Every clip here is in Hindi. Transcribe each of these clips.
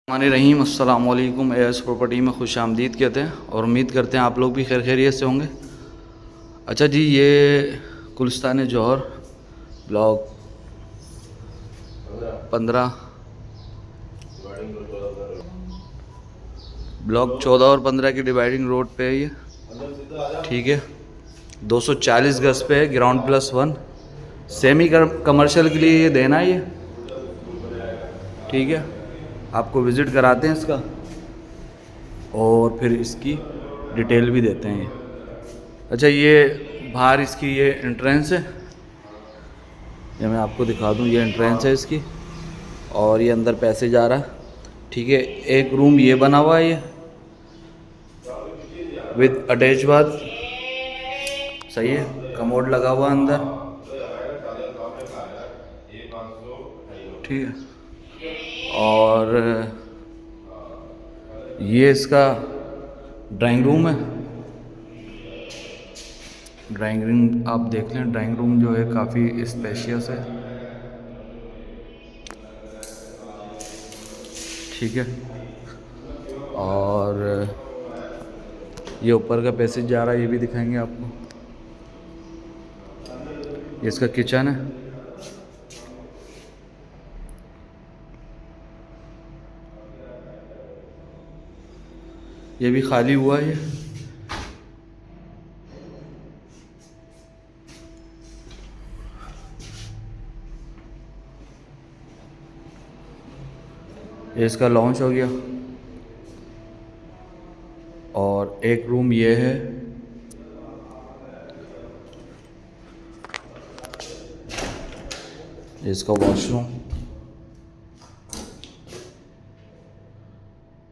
हमारे रहीम अस्सलाम वालेकुम। एस प्रॉपर्टी में खुश आमदीद कहते हैं और उम्मीद करते हैं आप लोग भी खैर खैरियत से होंगे। अच्छा जी, ये गुलिस्तान जौहर ब्लॉक 15 ब्लॉक 14 और 15 की डिवाइडिंग रोड पे है ये। ठीक है, 240 गज पे है, ground plus one. Semi commercial के लिए ये देना है ये। ठीक है, आपको विज़िट कराते हैं इसका और फिर इसकी डिटेल भी देते हैं ये। अच्छा, ये बाहर इसकी ये एंट्रेंस है, ये मैं आपको दिखा दूं। ये एंट्रेंस है इसकी और ये अंदर पैसेज आ रहा है। ठीक है, एक रूम ये बना हुआ है ये विद अटैच बाथ। सही है, कमोड लगा हुआ अंदर। ठीक है, और ये इसका ड्राइंग रूम है। ड्राइंग रूम आप देख लें, ड्राइंग रूम जो है काफ़ी स्पेशियस है। ठीक है, और ये ऊपर का पैसेज जा रहा है, ये भी दिखाएंगे आपको। ये इसका किचन है। ये भी खाली हुआ है ये इसका लॉन्च हो गया। और एक रूम ये है, इसका वॉशरूम।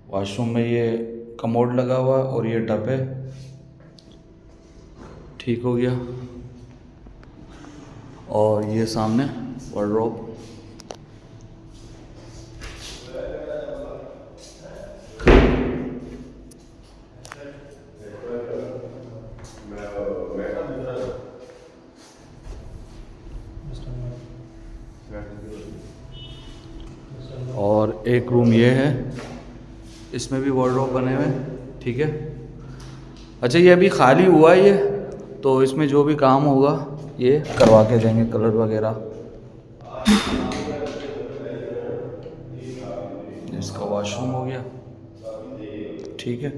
वॉशरूम में ये कमोड लगा हुआ और ये टब है। ठीक हो गया, और ये सामने वार्डरोब। और एक रूम ये है, इसमें भी वार्डरोब बने हुए हैं। ठीक है, अच्छा ये अभी खाली हुआ है ये, तो इसमें जो भी काम होगा ये करवा के देंगे, कलर वगैरह। इसका वॉशरूम हो गया। ठीक है,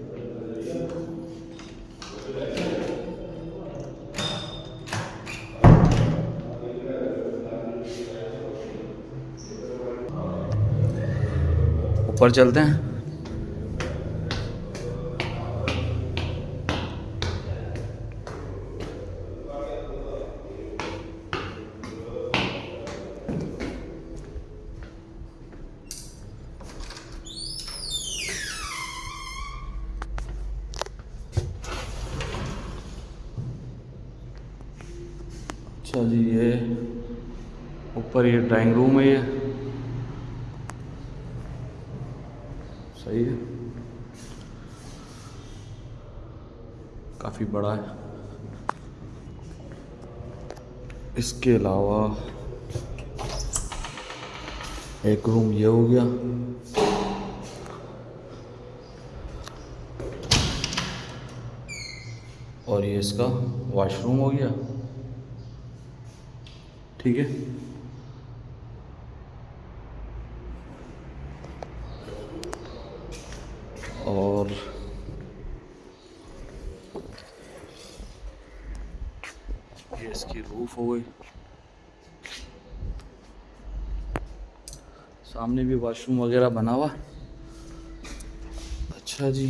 ऊपर चलते हैं। अच्छा जी, ये ऊपर ये ड्राइंग रूम है ये। सही है, काफ़ी बड़ा है। इसके अलावा एक रूम ये हो गया। और ये इसका वॉशरूम हो गया। ठीक है, और ये इसकी रूफ हो गई। सामने भी वॉशरूम वगैरह बना हुआ। अच्छा जी,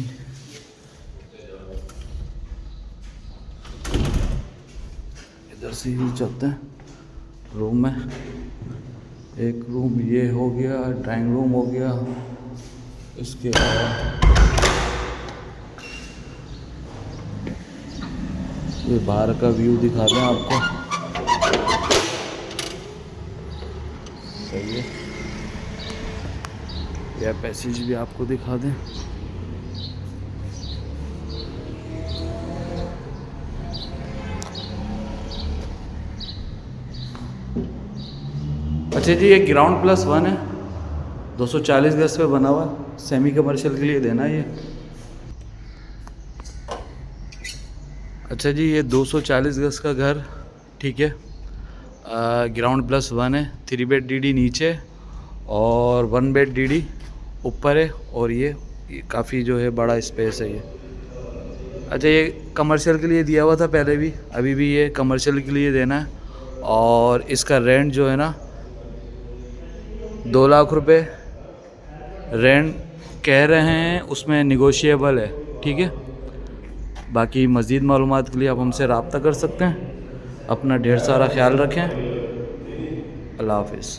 इधर से ही चलते हैं रूम में। एक रूम ये हो गया, ड्राइंग रूम हो गया। इसके अलावा ये बाहर का व्यू दिखा दें आपको। सही है, यह पैसेज भी आपको दिखा दें। अच्छा जी, ये ग्राउंड प्लस वन है। 240 गज पे बना हुआ, सेमी कमर्शियल के लिए देना है ये। अच्छा जी, ये 240 गज का घर, ठीक है, ग्राउंड +1 है, 3 बेड डीडी नीचे और 1 बेड डीडी ऊपर है, और ये काफ़ी जो है बड़ा स्पेस है ये। अच्छा, ये कमर्शियल के लिए दिया हुआ था पहले भी, अभी भी ये कमर्शियल के लिए देना है, और इसका रेंट जो है ना 2 लाख रुपए रेंट कह रहे हैं, उसमें निगोशिएबल है, ठीक है। बाकी मज़ीद मालूमात के लिए आप हमसे रब्ता कर सकते हैं। अपना ढेर सारा ख्याल रखें। अल्लाह हाफिज़।